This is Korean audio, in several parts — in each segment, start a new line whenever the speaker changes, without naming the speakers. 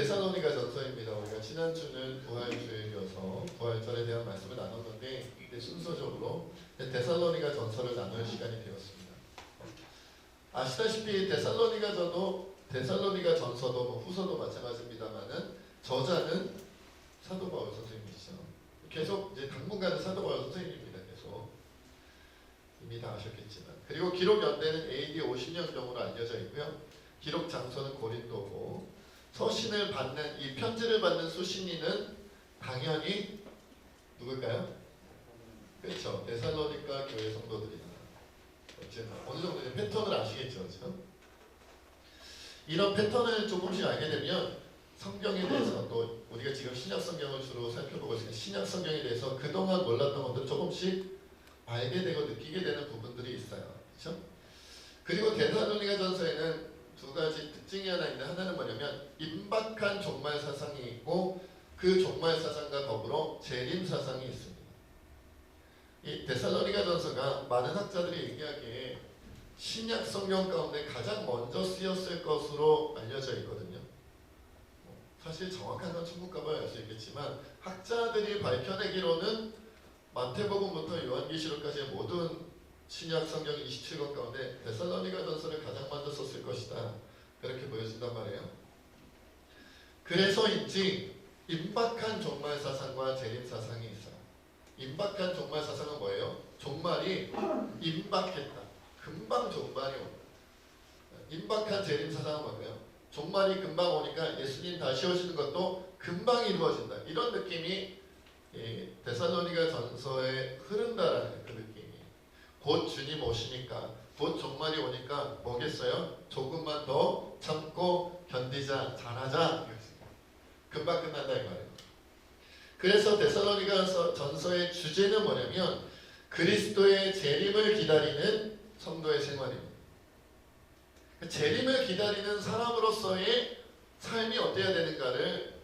데살로니가 전서입니다. 우리가 지난주는 부활주일이어서 부활절에 대한 말씀을 나눴는데 순서적으로 데살로니가 전서를 나눌 시간이 되었습니다. 아시다시피 데살로니가 전서도 후서도 마찬가지입니다만은 저자는 사도 바울 선생님이시죠. 계속 이제 당분간은 사도 바울 선생님입니다. 계속 이미 다 아셨겠지만, 그리고 기록 연대는 AD 50년경으로 알려져 있고요. 기록 장소는 고린도고, 서신을 받는 이 편지를 받는 수신인은 당연히 누굴까요? 그렇죠. 데살로니가 교회 성도들이다. 어느 정도 패턴을 아시겠죠, 그렇죠? 이런 패턴을 조금씩 알게 되면 성경에 대해서, 또 우리가 지금 신약 성경을 주로 살펴보고 있으니까 신약 성경에 대해서 그동안 몰랐던 것들 조금씩 알게 되고 느끼게 되는 부분들이 있어요. 그렇죠? 그리고 데살로니가 전서에는 두 가지 특징이 하나 있는데, 하나는 뭐냐면 임박한 종말 사상이 있고 그 종말 사상과 더불어 재림 사상이 있습니다. 이 데살로니가 전서가 많은 학자들이 얘기하기에 신약 성경 가운데 가장 먼저 쓰였을 것으로 알려져 있거든요. 사실 정확한 건 천국 가봐야 알 수 있겠지만 학자들이 밝혀내기로는 마태복음부터 요한계시록까지의 모든 신약 성경 27권 가운데 데살로니가 전서를 가장 먼저 썼을 것이다, 그렇게 보여진단 말이에요. 그래서인지 임박한 종말 사상과 재림 사상이 있어요. 임박한 종말 사상은 뭐예요? 종말이 임박했다, 금방 종말이 온다. 임박한 재림 사상은 뭐예요? 종말이 금방 오니까 예수님 다시 오시는 것도 금방 이루어진다, 이런 느낌이 데살로니가 전서에 흐른다라는 그 느낌이, 곧 주님 오시니까, 곧 종말이 오니까 뭐겠어요? 조금만 더 참고 견디자, 잘하자, 금방 끝난다 이 말이에요. 그래서 데살로니가 전서의 주제는 뭐냐면 그리스도의 재림을 기다리는 성도의 생활입니다. 재림을 기다리는 사람으로서의 삶이 어때야 되는가를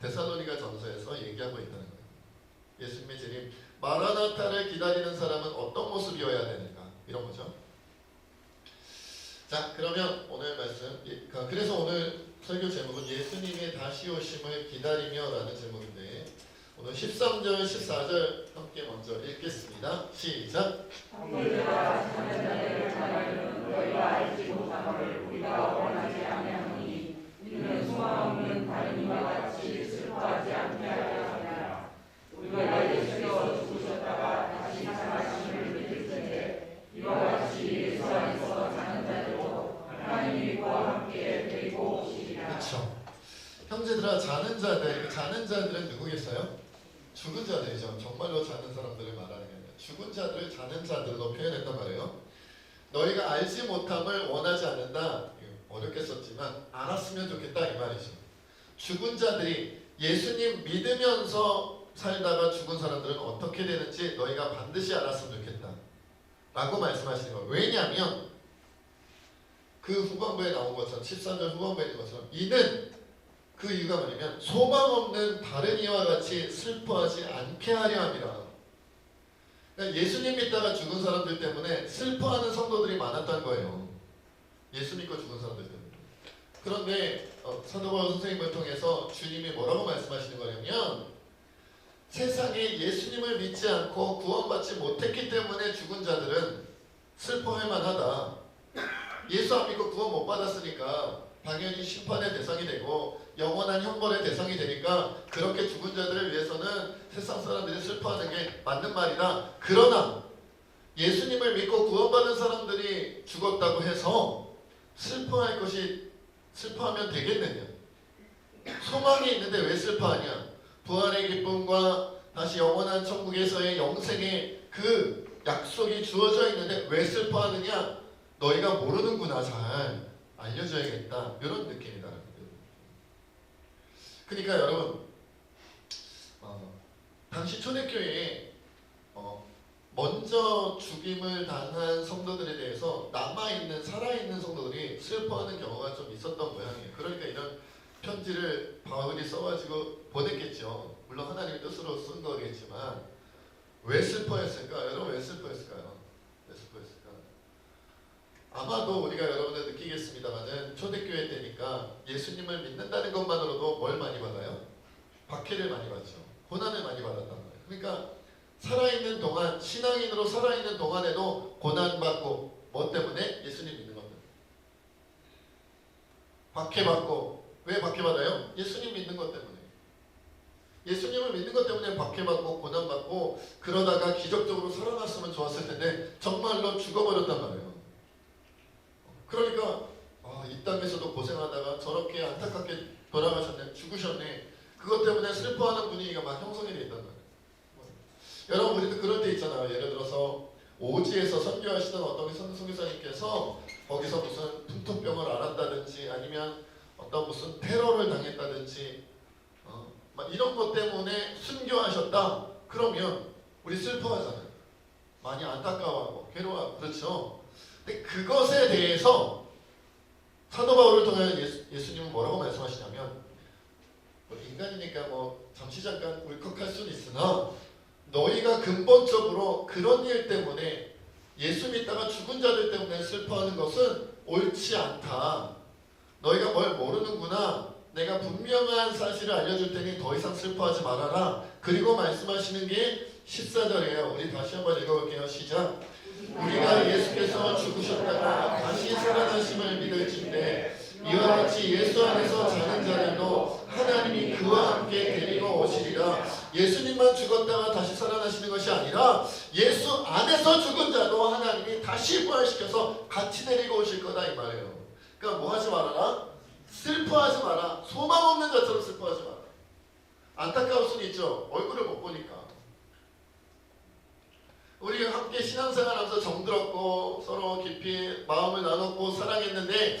데살로니가 전서에서 얘기하고 있다는 거예요. 예수님의 재림, 마라나타를 기다리는 사람은 어떤 모습이어야 되는가, 이런 거죠. 자, 그러면 오늘 말씀, 그래서 오늘 설교 제목은 예수님의 다시 오심을 기다리며 라는 제목인데, 오늘 13절, 14절 함께 먼저 읽겠습니다. 시작!
형제들아, 자는 자들을 바라는 너희가 알지 못함을 우리가 원하지 아니하노니, 이는 소망 없는 다른 이와 같이 슬퍼하지 않게 하려 함이라. 우리가 예수께서 죽으셨다가 다시 살아나심을 믿을 텐데, 이와 같이 예수 안에서 자는 자들도 하나님이 그와 함께 데리고 오시리라.
그렇죠. 형제들아, 자는 자들, 그 자는 자들은 누구겠어요? 죽은 자들이죠. 정말로 자는 사람들을 말하는 게 아니라 죽은 자들을 자는 자들로 표현했단 말이에요. 너희가 알지 못함을 원하지 않는다, 어렵게 썼지만 알았으면 좋겠다 이 말이죠. 죽은 자들이 예수님 믿으면서 살다가 죽은 사람들은 어떻게 되는지 너희가 반드시 알았으면 좋겠다 라고 말씀하시는 거예요. 왜냐하면 그 후반부에 나온 것처럼, 13절 후반부에 있는 것처럼, 이는 그 이유가 뭐냐면 소망 없는 다른 이와 같이 슬퍼하지 않게 하려 함이라. 그러니까 예수님 믿다가 죽은 사람들 때문에 슬퍼하는 성도들이 많았던 거예요. 예수 믿고 죽은 사람들 때문에. 그런데 사도 바울 선생님을 통해서 주님이 뭐라고 말씀하시는 거냐면, 세상에 예수님을 믿지 않고 구원받지 못했기 때문에 죽은 자들은 슬퍼할 만하다. 예수 안 믿고 구원 못 받았으니까 당연히 심판의 대상이 되고 영원한 형벌의 대상이 되니까 그렇게 죽은 자들을 위해서는 세상 사람들이 슬퍼하는 게 맞는 말이다. 그러나 예수님을 믿고 구원받은 사람들이 죽었다고 해서 슬퍼하면 되겠느냐? 소망이 있는데 왜 슬퍼하냐? 부활의 기쁨과 다시 영원한 천국에서의 영생의 그 약속이 주어져 있는데 왜 슬퍼하느냐? 너희가 모르는구나, 잘 알려줘야겠다, 이런 느낌이다. 그러니까 여러분, 당시 초대교회에 먼저 죽임을 당한 성도들에 대해서 남아있는, 살아있는 성도들이 슬퍼하는 경우가 좀 있었던 모양이에요. 그러니까 이런 편지를 바울이 써가지고 보냈겠죠. 물론 하나님의 뜻으로 쓴 거겠지만 왜 슬퍼했을까? 여러분 왜 슬퍼했을까요? 왜 슬퍼했을까? 아마도 우리가 여러분들 느끼겠습니다만은 초대교회 때니까 예수님을 믿는다는 것만으로도 뭘 많이 받아요? 박해를 많이 받죠. 고난을 많이 받았단 말이에요. 그러니까 살아있는 동안, 신앙인으로 살아있는 동안에도 고난받고, 뭐 때문에? 예수님 믿는 겁니다. 박해받고. 왜 박해받아요? 예수님 믿는 것 때문에. 예수님을 믿는 것 때문에 박해받고 고난받고, 그러다가 기적적으로 살아났으면 좋았을 텐데 정말로 죽어버렸단 말이에요. 그러니까 이 땅에서도 고생하다가 저렇게 안타깝게 돌아가셨네, 죽으셨네, 그것 때문에 슬퍼하는 분위기가 막 형성이 돼 있단 말이에요. 여러분, 우리도 그럴 때 있잖아요. 예를 들어서 오지에서 선교하시던 어떤 선교사님께서 거기서 무슨 풍토병을 앓았다든지 아니면 어떤 무슨 테러를 당했다든지 막 이런 것 때문에 순교하셨다. 그러면 우리 슬퍼하잖아요. 많이 안타까워하고 괴로워하고, 그렇죠? 근데 그것에 대해서 사도 바울을 통해 예수님은 뭐라고 말씀하시냐면, 인간이니까 잠시 잠깐 울컥할 수는 있으나 너희가 근본적으로 그런 일 때문에, 예수 믿다가 죽은 자들 때문에 슬퍼하는 것은 옳지 않다. 너희가 뭘 모르는구나. 내가 분명한 사실을 알려줄 테니 더 이상 슬퍼하지 말아라. 그리고 말씀하시는 게 14절이에요. 우리 다시 한번 읽어볼게요. 시작. 우리가 예수께서 죽으셨다가 다시 살아나심을 믿을진대 이와 같이 예수 안에서 자는 자들도 하나님이 그와 함께 데리고 오시리라. 예수님만 죽었다가 다시 살아나시는 것이 아니라 예수 안에서 죽은 자도 하나님이 다시 부활시켜서 같이 데리고 오실 거다, 이 말이에요. 그러니까 뭐 하지 말아라? 슬퍼하지 마라. 소망 없는 자처럼 슬퍼하지 마라. 안타까울 수는 있죠. 얼굴을 못 보니까. 우리 함께 신앙생활하면서 정들었고 서로 깊이 마음을 나눴고 사랑했는데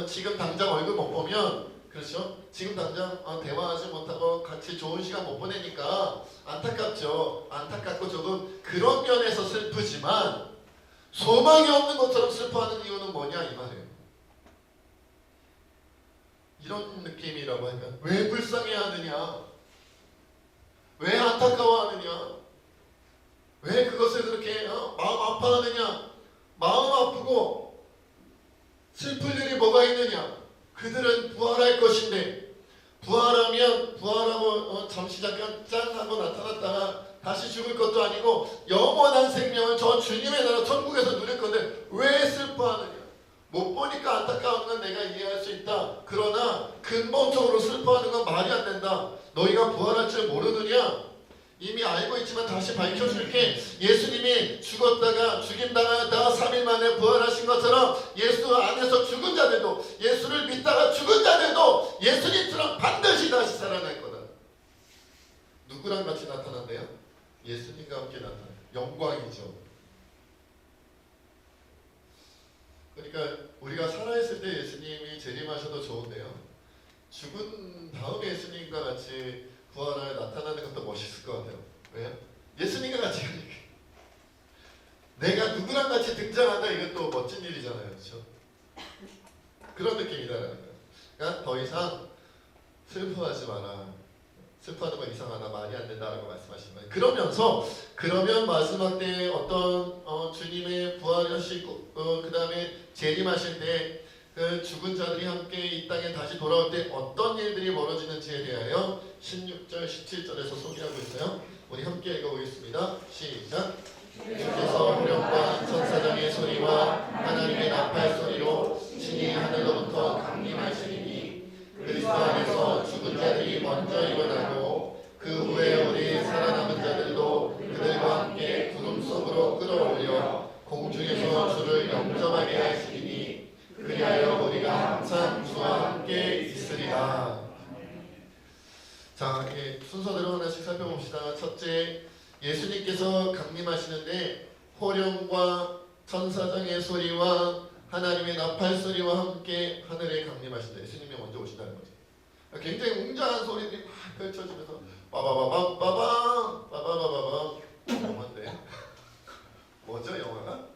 지금 당장 얼굴 못 보면, 그렇죠? 지금 당장 대화하지 못하고 같이 좋은 시간 못 보내니까 안타깝죠. 안타깝고 조금 그런 면에서 슬프지만 소망이 없는 것처럼 슬퍼하는 이유는 뭐냐, 이 말이에요. 이런 느낌이라고 하면, 왜 불쌍해하느냐, 왜 안타까워하느냐, 왜 그것을 그렇게 마음 아파하느냐. 마음 아프고 슬플 일이 뭐가 있느냐. 그들은 부활할 것인데, 부활하면 부활하고 잠시 잠깐 짠 하고 나타났다가 다시 죽을 것도 아니고 영원한 생명을 저 주님의 나라 천국에서 누릴 건데 왜 슬퍼하느냐. 못 보니까 안타까운 건 내가 이해할 수 있다. 그러나 근본적으로 슬퍼하는 건 말이 안 된다. 너희가 부활할 줄 모르느냐. 이미 알고 있지만 다시 밝혀줄게. 예수님이 죽었다가 죽임당하다가 3일 만에 부활하신 것처럼 예수 안에서 죽은 자들도, 예수를 믿다가 죽은 자들도 예수님처럼 반드시 다시 살아날 거다. 누구랑 같이 나타난대요? 예수님과 함께 나타나요. 영광이죠. 그러니까 우리가 살아있을 때 예수님이 재림하셔도 좋은데요, 죽은 다음에 예수님과 같이 부활하여 나타나는 것도 멋있을 것 같아요. 왜요? 예수님과 같이 가니까. 내가 누구랑 같이 등장한다, 이것도 멋진 일이잖아요. 그렇죠? 그런 느낌이다라는 거예요. 그러니까 더 이상 슬퍼하지 마라. 슬퍼하는 건 이상하다, 말이 안 된다라고 말씀하시는 거예요. 그러면 마지막 때에 어떤 주님의 부활하시고 그 다음에 재림하실 때 그 죽은 자들이 함께 이 땅에 다시 돌아올 때 어떤 일들이 벌어지는지에 대하여 16절, 17절에서 소개하고 있어요. 우리 함께 읽어보겠습니다. 시작. 주께서 호령과 천사장의 소리와 하나님의 나팔 소리로 신이 하늘로부터 강림하시니 그리스도 안에서 죽은 자들이 먼저 일어나고 그 후에 우리 살아남은 자들도 그들과 함께 구름 속으로 끌어올려 공중에서 주를 영접하게 하시리니 그리하여 우리가 항상 주와 함께 있으리라. 자, 순서대로 하나씩 살펴봅시다. 첫째, 예수님께서 강림하시는데 호령과 천사장의 소리와 하나님의 나팔 소리와 함께 하늘에 강림하신다. 예수님이 먼저 오신다는 거죠. 굉장히 웅장한 소리들이 막 펼쳐지면서 빠바바밤 빠밤 빠바바바밤. 영화인데 뭐죠, 영화가?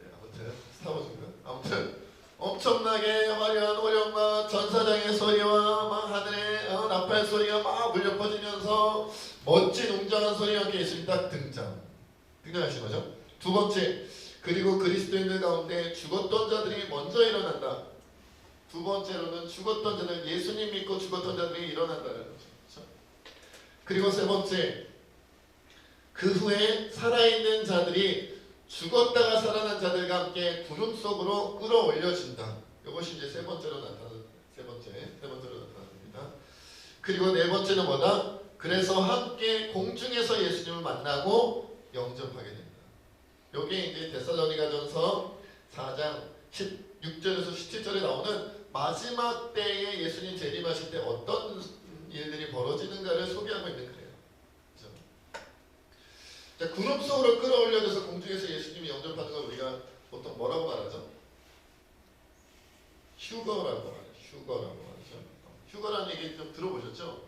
네, 아무튼 스타워즈인가? 아무튼 엄청나게 화려한 호령과 천사장의 소리와 막 하늘의 나팔 소리가 막 울려 퍼지면서 멋진 웅장한 소리와 함께 예수님 딱 등장하신 거죠. 두 번째, 그리고 그리스도인들 가운데 죽었던 자들이 먼저 일어난다. 두 번째로는 죽었던 자들, 예수님 믿고 죽었던 자들이 일어난다는 거죠. 그렇죠? 그리고 세 번째, 그 후에 살아있는 자들이 죽었다가 살아난 자들과 함께 구름 속으로 끌어올려진다. 이것이 이제 세 번째로 나타납니다. 그리고 네 번째는 뭐다? 그래서 함께 공중에서 예수님을 만나고 영접하게 된다. 이게 이제 데살로니가전서 4장 16절에서 17절에 나오는 마지막 때에 예수님 재림하실 때 어떤 일들이 벌어지는가를 소개하고 있는 글이에요. 그렇죠? 자, 구름 속으로 끌어올려져서 공중에서 예수님이 영접하는 걸 우리가 보통 뭐라고 말하죠? 휴거라고 말하죠. 휴거라는 얘기 좀 들어보셨죠?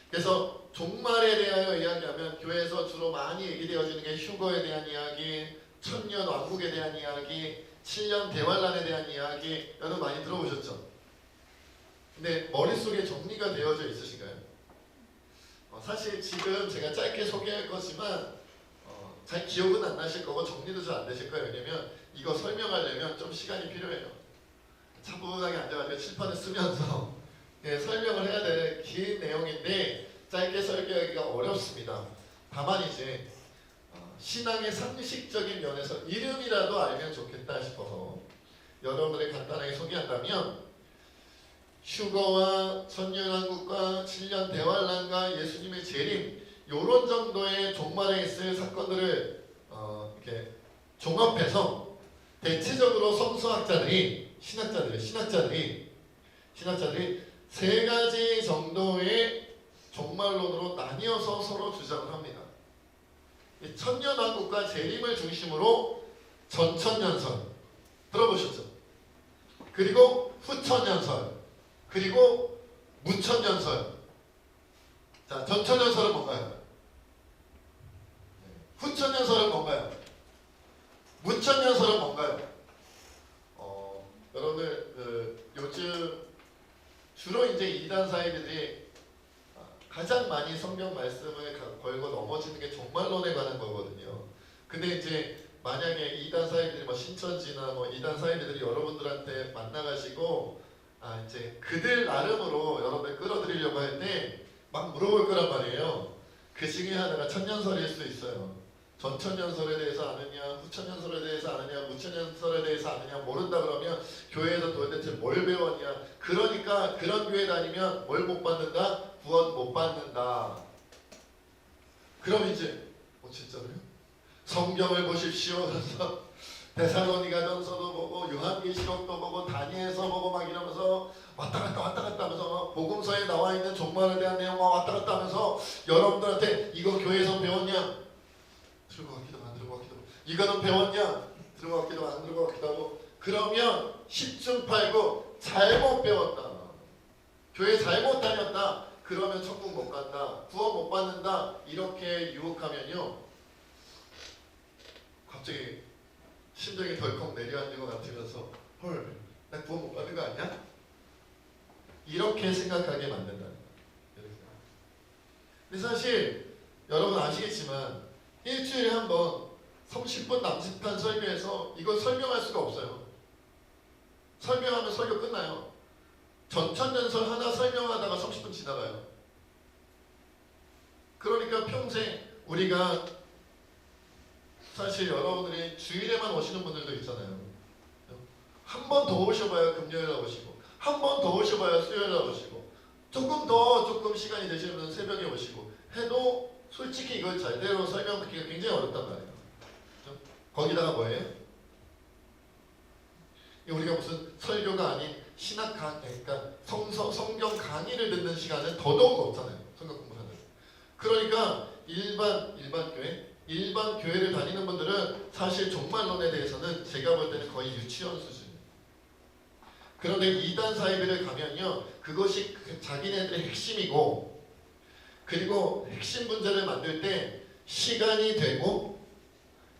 그래서 종말에 대하여 이야기하면 교회에서 주로 많이 얘기되어지는 게 휴거에 대한 이야기, 천년 왕국에 대한 이야기, 7년 대환란에 대한 이야기, 여러분 많이 들어보셨죠? 근데 머릿속에 정리가 되어져 있으신가요? 사실 지금 제가 짧게 소개할 거지만 잘 기억은 안 나실 거고 정리도 잘 안 되실 거예요. 왜냐면 이거 설명하려면 좀 시간이 필요해요. 차분하게 앉아가지고 칠판을 쓰면서 설명을 해야 되는 긴 내용인데 짧게 설명하기가 어렵습니다. 다만 이제 신앙의 상식적인 면에서 이름이라도 알면 좋겠다 싶어서 여러분들이 간단하게 소개한다면 휴거와 천년왕국과 7년 대환란과 예수님의 재림 이런 정도의 종말에 있을 사건들을 이렇게 종합해서 대체적으로 성서학자들이 신학자들이 세 가지 정도의 종말론으로 나뉘어서 서로 주장을 합니다. 천년왕국과 재림을 중심으로 전천년설 들어보셨죠? 그리고 후천년설, 그리고 무천년설. 자, 전천년설은 뭔가요? 후천년설은 뭔가요? 무천년설은 뭔가요? 여러분들 요즘 주로 이제 이단 사이비들이 가장 많이 성경 말씀을 걸고 넘어지는 게 종말론에 관한 거거든요. 근데 이제 만약에 이단 사이비들이 뭐 신천지나 뭐 이단 사이비들이 여러분들한테 만나가지고 이제 그들 나름으로 여러분들 끌어들이려고 할 때 막 물어볼 거란 말이에요. 그 중에 하나가 천년설일 수도 있어요. 전천년설에 대해서 아느냐, 후천년설에 대해서 아느냐, 무천년설에 대해서 아느냐 모른다 그러면 교회에서 도대체 뭘 배웠냐. 그러니까 그런 교회 다니면 뭘 못 받는다? 구원 못 받는다. 그럼 이제 진짜로요? 성경을 보십시오. 그래서 데살로니가전서도 보고 요한계시록도 보고 다니엘서 보고 막 이러면서 왔다 갔다 하면서 복음서에 나와 있는 종말에 대한 내용 왔다 갔다 하면서 여러분들한테 이거 교회에서 배웠냐? 들은 것 같기도 하고 안 들은 것 같기도 하고 이거는 배웠냐? 들은 것 같기도 하고 안 들은 것 같기도 하고 그러면 10중 8구 잘못 배웠다. 교회 잘못 다녔다. 그러면 천국 못 간다. 구원 못 받는다. 이렇게 유혹하면요. 갑자기 심장이 덜컥 내려앉는 것 같으면서 헐, 나 구원 못 받는 거 아니야? 이렇게 생각하게 만든다는 거예요. 근데 사실 여러분 아시겠지만 일주일에 한 번 30분 남짓한 설교에서 이걸 설명할 수가 없어요. 설명하면 설교 끝나요. 전천년설 하나 설명하다가 30분 지나가요. 그러니까 평생 우리가 사실 여러분들이 주일에만 오시는 분들도 있잖아요. 한 번 더 오셔봐야 금요일에 오시고 한 번 더 오셔봐야 수요일에 오시고 조금 시간이 되시면 새벽에 오시고 해도 솔직히 이걸 제대로 설명하기가 굉장히 어렵단 말이에요. 거기다가 뭐예요? 우리가 무슨 설교가 아닌 신학 그러니까 성경 강의를 듣는 시간은 더더욱 없잖아요. 성경 공부하는. 그러니까 일반 교회를 다니는 분들은 사실 종말론에 대해서는 제가 볼 때는 거의 유치원 수준. 그런데 이단 사이비를 가면요, 그것이 자기네들의 핵심이고, 그리고 핵심 문제를 만들 때 시간이 되고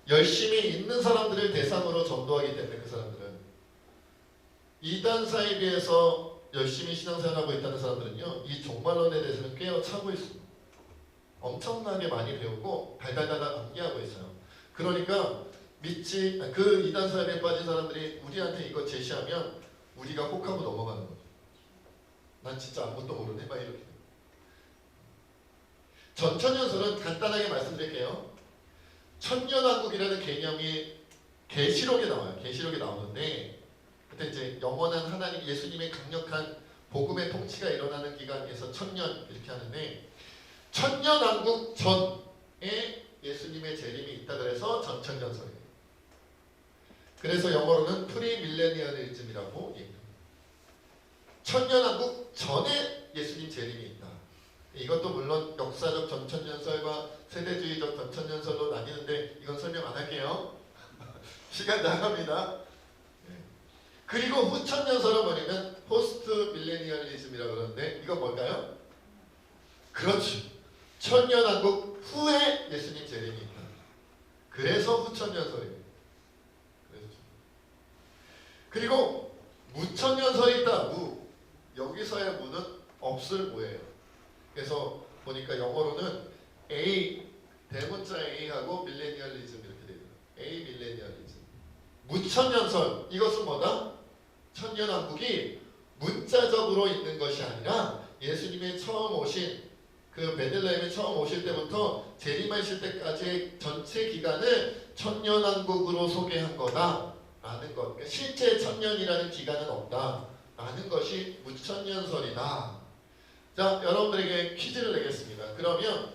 열심히 있는 사람들을 대상으로 전도하기 때문에 그 사람들은 이단 사이비에서 열심히 신앙생활하고 있다는 사람들은요, 이 종말론에 대해서는 꿰어차고 있습니다. 엄청나게 많이 배우고 달달달달 암기하고 있어요. 그러니까 그 이단 사람에 빠진 사람들이 우리한테 이거 제시하면 우리가 혹하고 넘어가는 거죠. 난 진짜 아무것도 모르네 막 이렇게. 전천연설은 간단하게 말씀드릴게요. 천년왕국이라는 개념이 계시록에 나와요. 계시록에 나오는데 그때 이제 영원한 하나님 예수님의 강력한 복음의 통치가 일어나는 기간에서 천년 이렇게 하는데 천년왕국 전에 예수님의 재림이 있다 그래서 전천년설이에요. 그래서 영어로는 프리밀레니얼리즘이라고 얘기합니다. 천년왕국 전에 예수님 재림이 있다. 이것도 물론 역사적 전천년설과 세대주의적 전천년설로 나뉘는데 이건 설명 안 할게요. 시간 나갑니다. 그리고 후천년설은 뭐냐면 포스트 밀레니얼리즘이라고 그러는데 이건 뭘까요? 그렇죠. 천년왕국 후에 예수님 재림이 있다. 그래서 후천년설입니다. 그리고 무천년설이 있다. 여기서의 무는 없을 무예요. 그래서 보니까 영어로는 A 대문자 A하고 밀레니얼리즘 이렇게 되죠. A 밀레니얼리즘. 무천년설 이것은 뭐다? 천년왕국이 문자적으로 있는 것이 아니라 예수님의 처음 오신 그 베들레헴에 처음 오실 때부터 재림하실 때까지의 전체 기간을 천년왕국으로 소개한 거다라는 것. 그러니까 실제 천년이라는 기간은 없다라는 것이 무천년설이다. 자, 여러분들에게 퀴즈를 내겠습니다. 그러면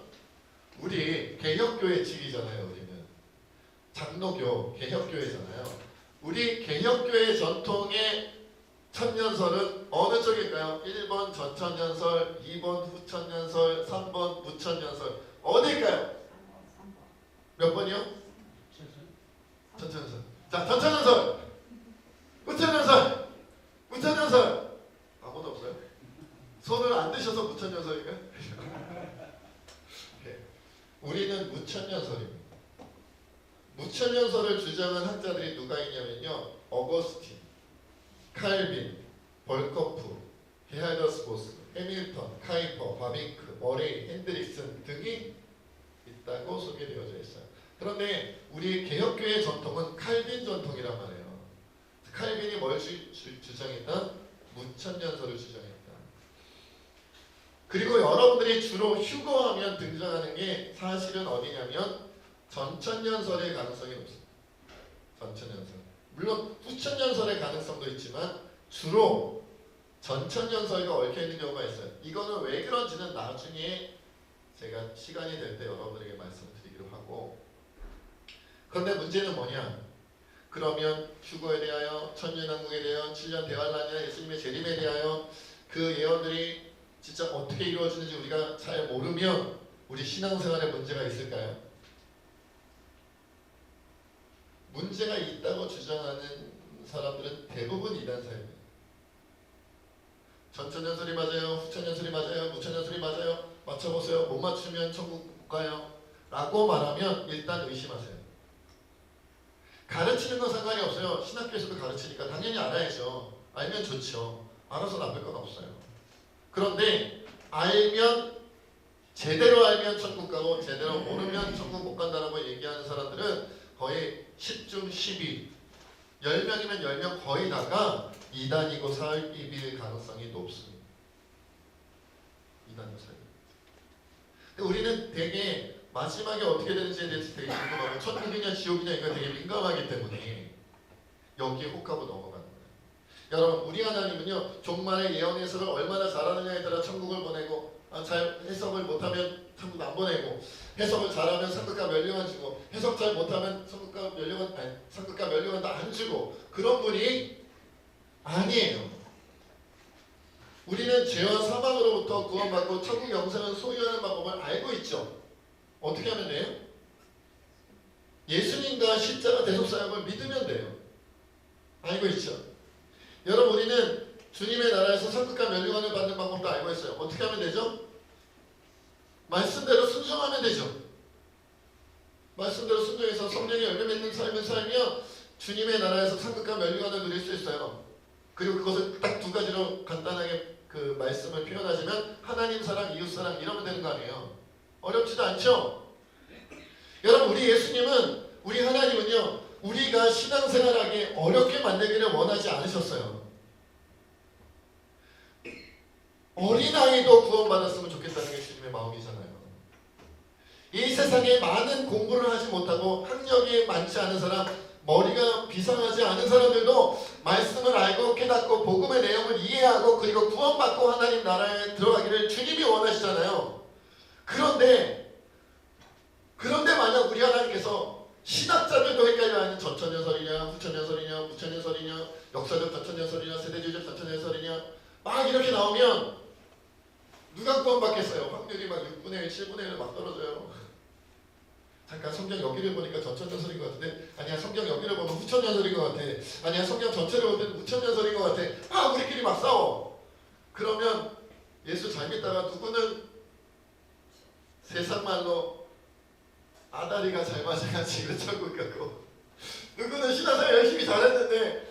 우리 개혁교회 측이잖아요. 우리는 장로교 개혁교회잖아요. 우리 개혁교회 전통의 천년설은 어느 쪽일까요? 1번 전천년설, 2번 후천년설, 3번 무천년설. 어딜까요? 몇 번이요? 전천년설. 자, 전천년설, 무천년설, 무천년설. 아무도 없어요? 손을 안 드셔서 무천년설인가요? 우리는 무천년설입니다. 무천년설을 주장한 학자들이 누가 있냐면요. 어거스틴, 칼빈, 벌커프, 게하더스 보스, 해밀턴, 카이퍼, 바빙크, 머레이, 핸드릭슨 등이 있다고 소개되어져 있어요. 그런데 우리 개혁교회 전통은 칼빈 전통이란 말이에요. 칼빈이 뭘 주장했다? 무천년설을 주장했다. 그리고 여러분들이 주로 휴거하면 등장하는 게 사실은 어디냐면 전천년설의 가능성이 높습니다. 전천년설. 물론 후천년설의 가능성도 있지만 주로 전천년설과 얽혀있는 경우가 있어요. 이거는 왜 그런지는 나중에 제가 시간이 될 때 여러분들에게 말씀드리기로 하고, 그런데 문제는 뭐냐? 그러면 휴거에 대하여, 천년왕국에 대하여, 7년 대환란이나 예수님의 재림에 대하여 그 예언들이 진짜 어떻게 이루어지는지 우리가 잘 모르면 우리 신앙생활에 문제가 있을까요? 문제가 있다고 주장하는 사람들은 대부분 이단사입니다. 전천년설이 맞아요? 후천년설이 맞아요? 무천년설이 맞아요? 맞춰보세요. 못 맞추면 천국 못 가요? 라고 말하면 일단 의심하세요. 가르치는 건 상관이 없어요. 신학교에서도 가르치니까 당연히 알아야죠. 알면 좋죠. 알아서 나쁠 건 없어요. 그런데 알면, 제대로 알면 천국 가고 제대로 모르면 천국 못 간다라고 얘기하는 사람들은 거의 10중 12, 10명이면 10명 거의 다가 이단이고 사입일 가능성이 높습니다. 이단이고 사입. 근데 우리는 되게 마지막에 어떻게 되는지에 대해서 되게 궁금하고 천국이냐 지옥이냐 이거 되게 민감하기 때문에 여기에 혹하고 넘어가는 거예요. 여러분, 우리 하나님은요, 종말의 예언 해석을 얼마나 잘하느냐에 따라 천국을 보내고, 잘 해석을 못하면 천국 안 보내고, 해석을 잘하면 상급과 면류관 주고, 해석 잘 못하면 상급과 면류관 다 안 주고, 그런 분이 아니에요. 우리는 죄와 사망으로부터 구원받고 천국 영생을 소유하는 방법을 알고 있죠. 어떻게 하면 돼요? 예수님과 십자가 대속사역을 믿으면 돼요. 알고 있죠. 여러분, 우리는 주님의 나라에서 상급과 면류관을 받는 방법도 알고 있어요. 어떻게 하면 되죠? 말씀대로 순종하면 되죠. 말씀대로 순종해서 성령의 열매 맺는 삶을 살며 주님의 나라에서 상급과 면류관을 누릴 수 있어요. 그리고 그것을 딱 두 가지로 간단하게 그 말씀을 표현하시면 하나님 사랑, 이웃 사랑 이러면 되는 거 아니에요. 어렵지도 않죠? 여러분, 우리 예수님은, 우리 하나님은요, 우리가 신앙생활하기 어렵게 만들기를 원하지 않으셨어요. 어린아이도 구원받았으면 좋겠다는 게 주님의 마음이잖아요. 이 세상에 많은 공부를 하지 못하고 학력이 많지 않은 사람, 머리가 비상하지 않은 사람들도 말씀을 알고 깨닫고 복음의 내용을 이해하고 그리고 구원받고 하나님 나라에 들어가기를 주님이 원하시잖아요. 그런데 만약 우리 하나님께서 신학자들도 헷갈려하는 전천연설이냐 후천연설이냐 무천연설이냐 역사적 전천연설이냐 세대주의적 전천연설이냐 막 이렇게 나오면 누가 구원받겠어요? 확률이 막 6분의 1, 7분의 1 막 떨어져요. 잠깐 성경 여기를 보니까 전천연설인 것 같은데 아니야 성경 여기를 보면 후천연설인 것 같아. 아니야 성경 전체를 보면 무천연설인 것 같아. 우리끼리 막 싸워. 그러면 예수 잘 믿다가 누구는 세상 말로 아다리가 잘 맞아가지고 천국 가고 누구는 신앙생활 열심히 잘했는데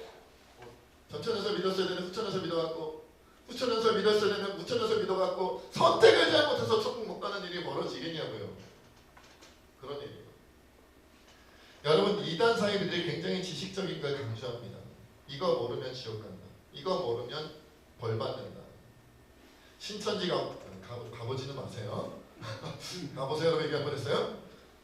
전천연설 믿었어야 되는 후천연설 믿어갖고 후천연설 믿었어야 되는 무천연설 믿어갖고 선택을 잘못해서 천국 못 가는 일이 벌어지겠냐고요. 그런 일이에요. 여러분 이단 사이비들이 굉장히 지식적인 걸 강조합니다. 이거 모르면 지옥 간다. 이거 모르면 벌 받는다. 신천지 가보지는 마세요. 가보세요 라고 얘기 한번 했어요.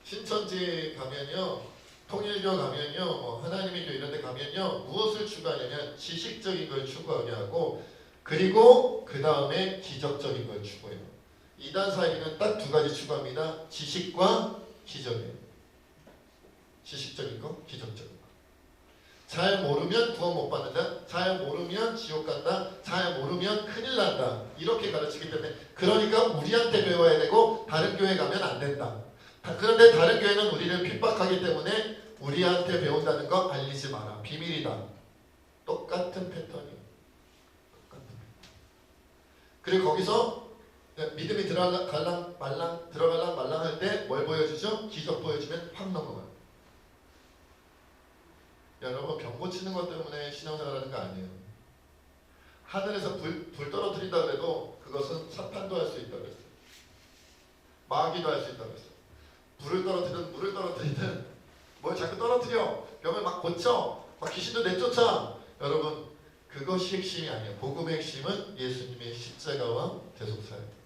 신천지 가면요, 통일교 가면요, 하나님의 교 이런 데 가면요 무엇을 추구하냐면 지식적인 걸 추구하게 하고 그리고 그 다음에 기적적인 걸 추구해요. 이단 사이비는 딱 두 가지 추구합니다. 지식과 기적이에요. 지식적인 거, 기적적인 거. 잘 모르면 구원 못 받는다. 잘 모르면 지옥 간다. 잘 모르면 큰일 난다. 이렇게 가르치기 때문에 그러니까 우리한테 배워야 되고 다른 교회 가면 안 된다. 그런데 다른 교회는 우리를 핍박하기 때문에 우리한테 배운다는 거 알리지 마라. 비밀이다. 똑같은 패턴이에요. 그리고 거기서 믿음이 들어갈랑 말랑 할 때 뭘 보여주죠? 기적 보여주면 확 넘어가요. 여러분 병 고치는 것 때문에 신앙생활 하는 거 아니에요. 하늘에서 불 떨어뜨린다 그래도 그것은 사탄도 할 수 있다고 그랬어요. 마귀도 할 수 있다고 그랬어요. 불을 떨어뜨리든 물을 떨어뜨리든 뭘 자꾸 떨어뜨려 병을 막 고쳐 막 귀신도 내쫓아. 여러분 그것이 핵심이 아니에요. 복음의 핵심은 예수님의 십자가와 대속사예요.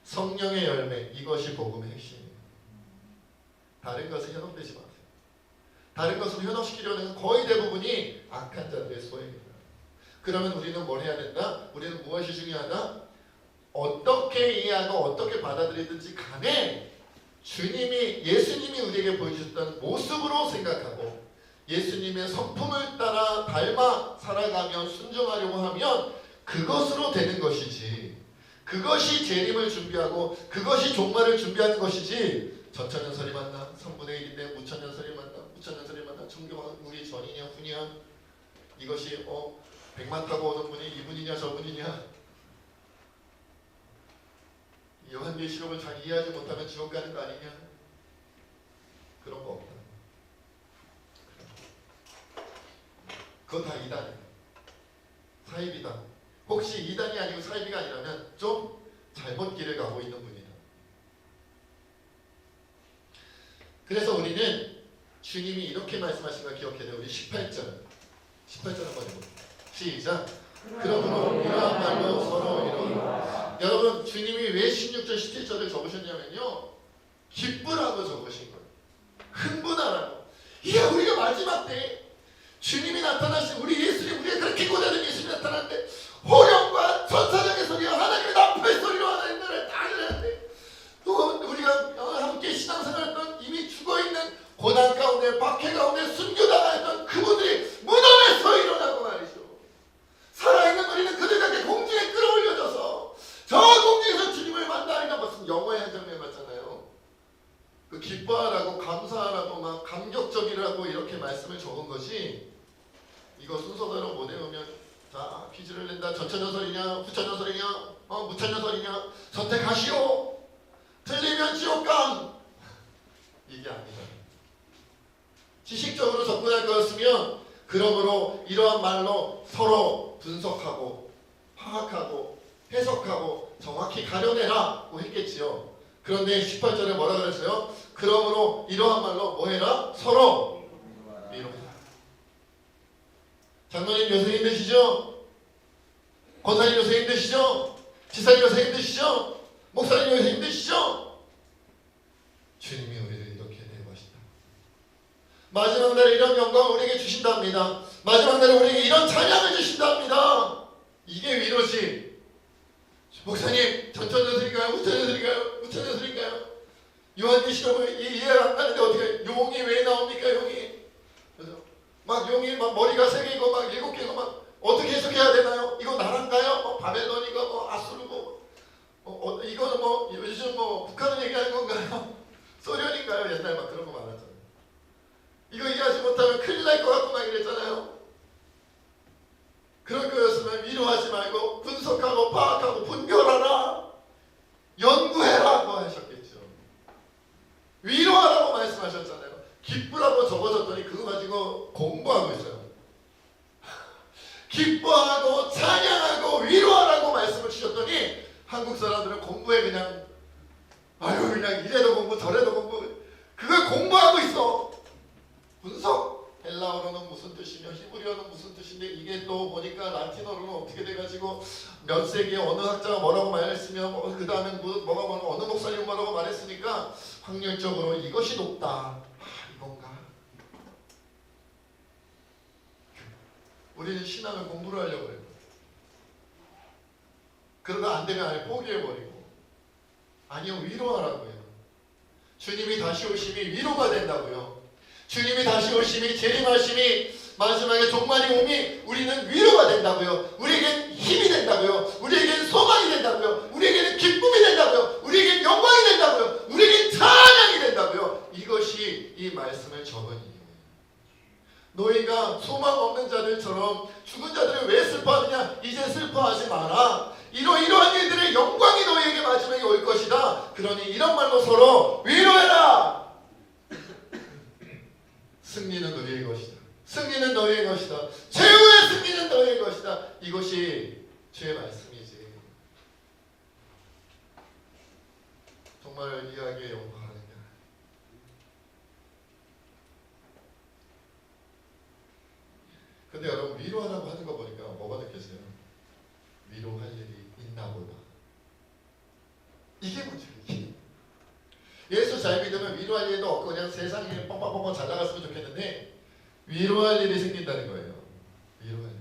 성령의 열매 이것이 복음의 핵심이에요. 다른 것은 현혹되지 마세요. 다른 것을 현혹시키려는 거의 대부분이 악한 자들의 소행입니다. 그러면 우리는 뭘 해야 된다? 우리는 무엇이 중요하다? 어떻게 이해하고 어떻게 받아들이든지 간에 예수님이 우리에게 보여주셨던 모습으로 생각하고 예수님의 성품을 따라 닮아 살아가며 순종하려고 하면 그것으로 되는 것이지, 그것이 재림을 준비하고 그것이 종말을 준비하는 것이지 전천연설이 맞나? 3분의 1인데 무천연설이 맞나? 무천연설이 맞나? 천국이 전이냐 후냐? 이것이 백만 타고 오는 분이 이분이냐 저분이냐? 요한계시록을 잘 이해하지 못하면 지옥 가는 거 아니냐? 그런 거 없다. 그거 다 이단이야. 사이비다. 혹시 이단이 아니고 사이비가 아니라면 좀 잘못 길을 가고 있는 분이다. 그래서 우리는 주님이 이렇게 말씀하신 걸 기억해야 돼요. 우리 18절 한번 해볼게요. 시작. 그러므로 이러한 말로 서로 이러라. 여러분 주님이 왜 16절 17절을 적으셨냐면요 기쁘라고 적으신 거예요. 흥분하라고. 이게 우리가 마지막 때 주님이 나타나신 우리 예수님, 우리가 그렇게 고대하는 예수님이 나타났는데 호령과 천사장의 소리와 하나님의 나팔 소리로 하나님 나라를 다 일어났는데 또 우리가 함께 신앙생활했던 이미 죽어있는 고난 가운데 박해 가운데 순교당했던 그분들이 무덤에서 일어나고 말이죠. 살아있는 우리는 그들에게 공중에 끌어올려져서 저 공중에서 주님을 만나니까 무슨 영화의 한 장면 같잖아요. 그 기뻐하라고 감사하라고 막 감격적이라고 이렇게 말씀을 적은 것이 이거 순서대로 못 외우면 자 퀴즈를 낸다. 전천연설이냐 후천연설이냐 무천연설이냐 선택하시오. 틀리면 지옥감. 이게 아니다. 지식적으로 접근할 거였으면 그러므로 이러한 말로 서로 분석하고 파악하고 해석하고 정확히 가려내라고 했겠지요. 그런데 18절에 뭐라 그랬어요? 그러므로 이러한 말로 뭐 해라? 서로 장로님 요새 힘드시죠? 권사님 요새 힘드시죠? 지사님 요새 힘드시죠? 목사님 요새 힘드시죠? 주님이 우리를 이렇게 대우하신다. 마지막 날에 이런 영광을 우리에게 주신답니다. 마지막 날에 우리에게 이런 찬양을 주신답니다. 이게 위로지. 목사님 전천여슬인가요? 우천여슬인가요? 우천여슬인가요? 요한계시록을 이해가 안 가는데 어떻게 용이 왜 나옵니까? 용이 그래서 막 용이 막 머리가 3개이고 막 7개고 막 어떻게 해석해야 되나요? 이거 나라인가요? 뭐 바벨론이고 뭐 아수르고 이거는 뭐 요즘 뭐 북한을 얘기하는 건가요? 소련인가요? 옛날 막 그런 거 많았잖아요. 이거 이해하지 못하면 큰일 날 것 같고 막 이랬잖아요. 그럴 거였으면 위로하지 말고 분석하고 파악하고 분별하라, 연구해라고 하셨겠죠. 위로하라고 말씀하셨잖아요. 기쁘라고 적어줬더니 그거 가지고 공부하고 있어요. 기뻐하고 찬양하고 위로하라고 말씀을 주셨더니 한국 사람들은 공부에 그냥 아유 그냥 이래도 공부 저래도 공부 그걸 공부하고 있어. 분석. 헬라어로는 무슨 뜻이며 히브리어는 무슨 뜻인데 이게 또 보니까 라틴어로는 어떻게 돼가지고 몇 세기에 어느 학자가 뭐라고 말했으며 그 다음에 뭐가 어느 목사님 뭐라고 말했으니까 확률적으로 이것이 높다. 이건가? 우리는 신앙을 공부를 하려고 해요. 그러다 안 되면 아예 포기해버리고 아니요 위로하라고 해요. 주님이 다시 오심이 위로가 된다고요. 주님이 다시 오심이 재림하심이 마지막에 종말이 오미 우리는 위로가 된다고요. 우리에겐 힘이 된다고요. 우리에겐 소망이 된다고요. 우리에게는 기쁨이 된다고요. 우리에겐 영광이 된다고요. 우리에겐 찬양이 된다고요. 이것이 이 말씀을 적은 이유예요. 너희가 소망 없는 자들처럼 죽은 자들을 왜 슬퍼하느냐? 이제 슬퍼하지 마라. 이러한 일들의 영광이 너희에게 마지막에 올 것이다. 그러니 이런 말로 서로 위로해라. 승리는 우리의 것이다. 승리는 너희의 것이다. 최후의 승리는 너희의 것이다. 이것이 주의 말씀이지. 정말 이야기에 영광하느냐. 근데 여러분 위로하라고 하는 거 보니까 뭐가 느껴져요? 위로할 일이 있나 보다. 이게 문제지. 예수 잘 믿으면 위로할 일도 없고 그냥 세상에 뻥뻥뻥뻥 잘 나갔으면 좋겠는데 위로할 일이 생긴다는 거예요. 위로할 일.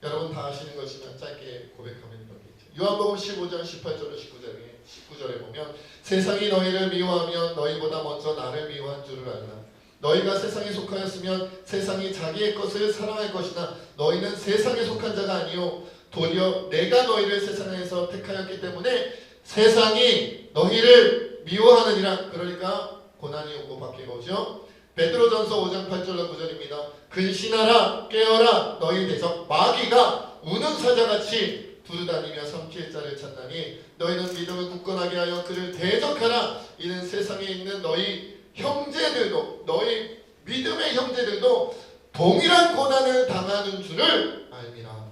여러분 다 아시는 것이지만 짧게 고백하면 이렇게 있죠. 요한복음 15장 18절로 19절에 보면 세상이 너희를 미워하면 너희보다 먼저 나를 미워한 줄을 알라. 너희가 세상에 속하였으면 세상이 자기의 것을 사랑할 것이나 너희는 세상에 속한 자가 아니요 도리어 내가 너희를 세상에서 택하였기 때문에 세상이 너희를 미워하느니라. 그러니까 고난이 오고 박해가 오죠. 베드로전서 5장 8절로 9절입니다. 근신하라 깨어라 너희 대적 마귀가 우는 사자같이 두루다니며 삼킬 자를 찾나니 너희는 믿음을 굳건하게 하여 그를 대적하라. 이는 세상에 있는 너희 형제들도 너희 믿음의 형제들도 동일한 고난을 당하는 줄을 알미라.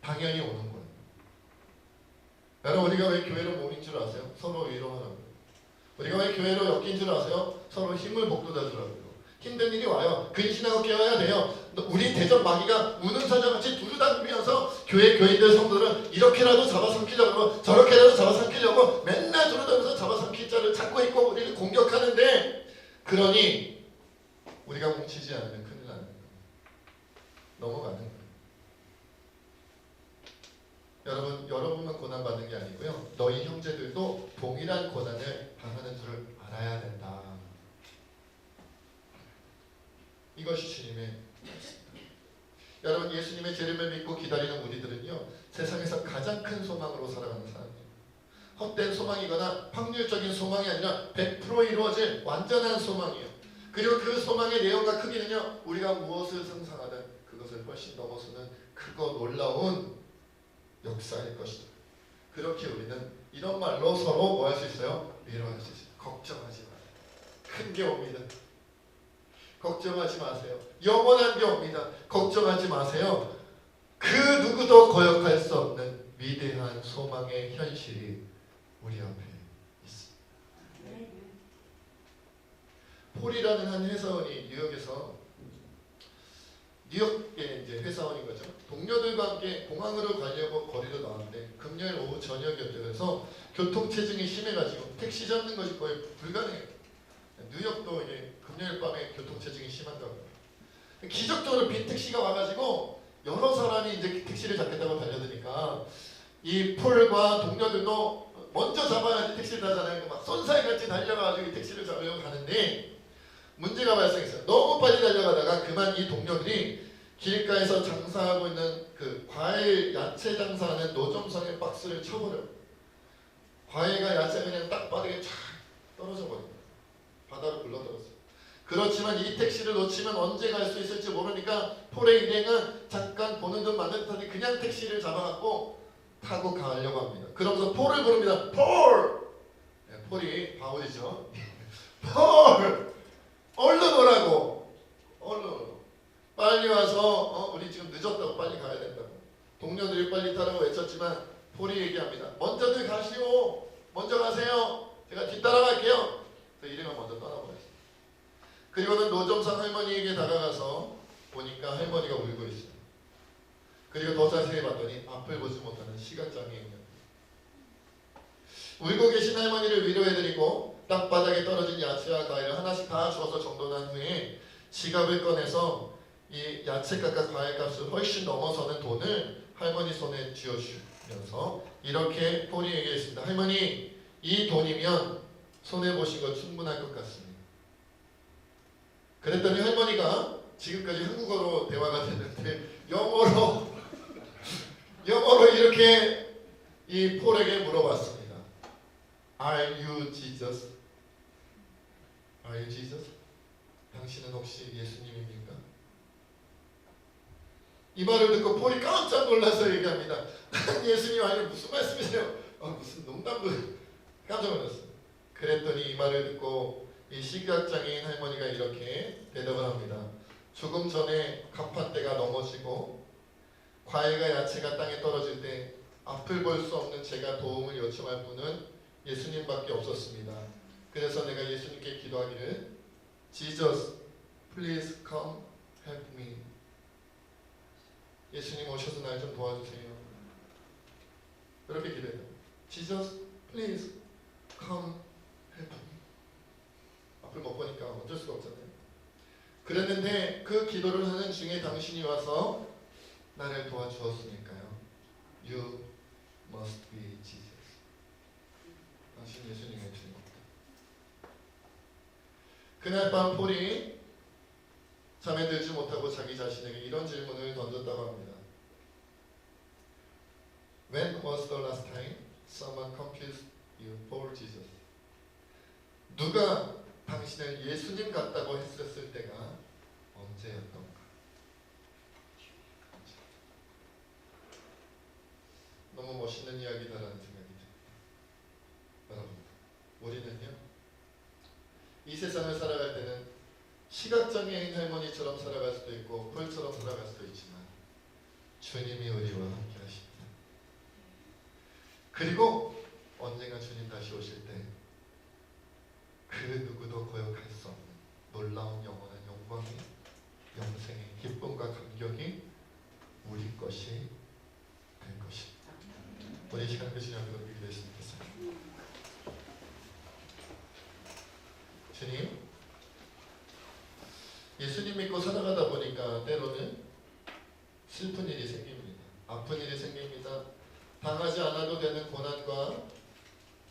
당연히 오는 거예요. 여러분 우리가 왜 교회로 모인 줄 아세요? 서로 위로하라고요. 우리가 왜 교회로 엮인 줄 아세요? 서로 힘을 북돋아 주라고요. 힘든 일이 와요. 근신하고 깨어야 돼요. 우리 대적 마귀가 우는 사자같이 두루다니면서 교인들 성도들은 이렇게라도 잡아삼키려고 저렇게라도 잡아삼키려고 맨날 두루다니면서 잡아삼킬 자를 찾고 있고 우리를 공격하는데 그러니 우리가 뭉치지 않으면 큰일 나는 거예요. 넘어가는 거예요. 여러분만 고난받는 게 아니고요. 너희 형제들도 동일한 고난을 당하는 줄을 알아야 된다. 이것이 주님의 여러분 예수님의 재림을 믿고 기다리는 우리들은요. 세상에서 가장 큰 소망으로 살아가는 사람이에요. 헛된 소망이거나 확률적인 소망이 아니라 100% 이루어질 완전한 소망이에요. 그리고 그 소망의 내용과 크기는요. 우리가 무엇을 상상하든 그것을 훨씬 넘어서는 크고 놀라운 역사일 것이다. 그렇게 우리는 이런 말로 서로 뭐 할 수 있어요? 위로할 수 있어요. 걱정하지 마세요. 큰 게 옵니다. 걱정하지 마세요. 영원한 게 옵니다. 걱정하지 마세요. 그 누구도 거역할 수 없는 위대한 소망의 현실이 우리 앞에 있습니다. 폴이라는 한 회사원이 뉴욕에서 뉴욕의 이제 회사원인 거죠. 동료들과 함께 공항으로 가려고 거리로 나왔는데 금요일 오후 저녁이었대요. 그래서 교통체증이 심해가지고 택시 잡는 것이 거의 불가능해요. 뉴욕도 이게 금요일 밤에 교통체증이 심한다고요. 기적적으로 빈 택시가 와가지고 여러 사람이 이제 택시를 잡겠다고 달려드니까 이 폴과 동료들도 먼저 잡아야지 택시를 타잖아요. 막 쏜살같이 달려가지고 이 택시를 잡으려고 가는데 문제가 발생했어요. 너무 빨리 달려가다가 그만 이 동료들이 길가에서 장사하고 있는 그 과일 야채 장사하는 노점상의 박스를 쳐버려요. 과일과 야채가 그냥 딱 바닥에 쫙 떨어져 버립니다. 바다로 굴러들었어요. 그렇지만 이 택시를 놓치면 언제 갈 수 있을지 모르니까 폴의 일행은 잠깐 보는 듯 마는 듯하니 그냥 택시를 잡아갖고 타고 가려고 합니다. 그러면서 폴을 부릅니다. 폴! 네, 폴이 바울이죠. 폴! 얼른 오라고! 얼른 오라고. 빨리 와서 우리 지금 늦었다고 빨리 가야 된다고. 동료들이 빨리 타라고 외쳤지만 폴이 얘기합니다. 먼저들 가시오. 먼저 가세요. 제가 뒤따라갈게요. 그래서 일행은 먼저 떠나버렸어요. 그리고는 노점상 할머니에게 다가가서 보니까 할머니가 울고 있어요. 그리고 더 자세히 봤더니 앞을 보지 못하는 시각장애인이었어요. 울고 계신 할머니를 위로해드리고 땅바닥에 떨어진 야채와 과일을 하나씩 다 주어서 정돈한 후에 지갑을 꺼내서 이 야채값과 과일값을 훨씬 넘어서는 돈을 할머니 손에 쥐어주면서 이렇게 폴이 얘기했습니다. 할머니, 이 돈이면 손해보신 거 충분할 것 같습니다. 그랬더니 할머니가 지금까지 한국어로 대화가 됐는데 영어로 이렇게 이 폴에게 물어봤습니다. Are you Jesus? Are you Jesus? 당신은 혹시 예수님입니까? 이 말을 듣고 폴이 깜짝 놀라서 얘기합니다. 예수님 아니 무슨 말씀이세요? 무슨 농담을 깜짝 놀랐어요. 그랬더니 이 말을 듣고 이 시각장애인 할머니가 이렇게 대답을 합니다. 조금 전에 갑판대가 넘어지고 과일과 야채가 땅에 떨어질 때 앞을 볼 수 없는 제가 도움을 요청할 분은 예수님밖에 없었습니다. 그래서 내가 예수님께 기도하기를 Jesus, please come help me. 예수님 오셔서 날 좀 도와주세요. 이렇게 기도해요. Jesus, please come help me. 앞을 못 보니까 어쩔 수가 없잖아요. 그랬는데 그 기도를 하는 중에 당신이 와서 나를 도와주었으니까요. You must be Jesus. 당신 예수님의 주인공이다. 그날 밤 폴이 잠에 들지 못하고 자기 자신에게 이런 질문을 던졌다고 합니다. When was the last time someone confused you for Jesus? 누가 당신을 예수님 같다고 했었을 때가 언제였던가? 너무 멋있는 이야기다라는 생각이 듭니다. 여러분, 우리는요 이 세상을 살아갈 때는 시각장애인 할머니처럼 살아갈 수도 있고 폴처럼 살아갈 수도 있지만 주님이 우리와 함께 하십니다. 그리고 언젠가 주님 다시 오실 때 그 누구도 고역할 수 없는 놀라운 영원한 영광이 영생의 기쁨과 감격이 우리 것이 될 것입니다. 우리 시간 끝이 앞으로 기도했으면 좋겠어요. 주님, 예수님 믿고 살아가다 보니까 때로는 슬픈 일이 생깁니다. 아픈 일이 생깁니다. 당하지 않아도 되는 고난과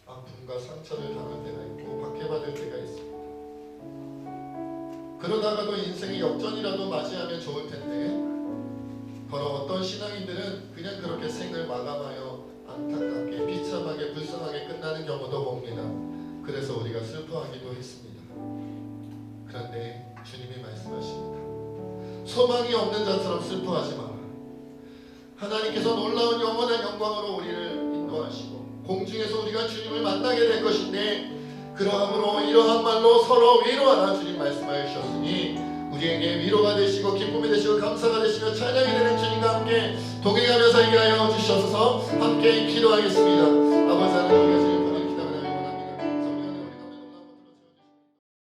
아픔과 상처를 당할 때가 있고 박해받을 때가 있습니다. 그러다가도 인생의 역전이라도 맞이하면 좋을 텐데 바로 어떤 신앙인들은 그냥 그렇게 생을 마감하여 안타깝게 비참하게 불쌍하게 끝나는 경우도 봅니다. 그래서 우리가 슬퍼하기도 했습니다. 그런데 주님이 말씀하십니다. 소망이 없는 자처럼 슬퍼하지 마라. 하나님께서 놀라운 영원한 영광으로 우리를 인도하시고 공중에서 우리가 주님을 만나게 될 것인데 그러함으로 이러한 말로 서로 위로하라 주님 말씀하여 주셨으니 우리에게 위로가 되시고 기쁨이 되시고 감사가 되시며 찬양이 되는 주님과 함께 동행하면서 살게 하여 주시옵소서. 함께 기도하겠습니다.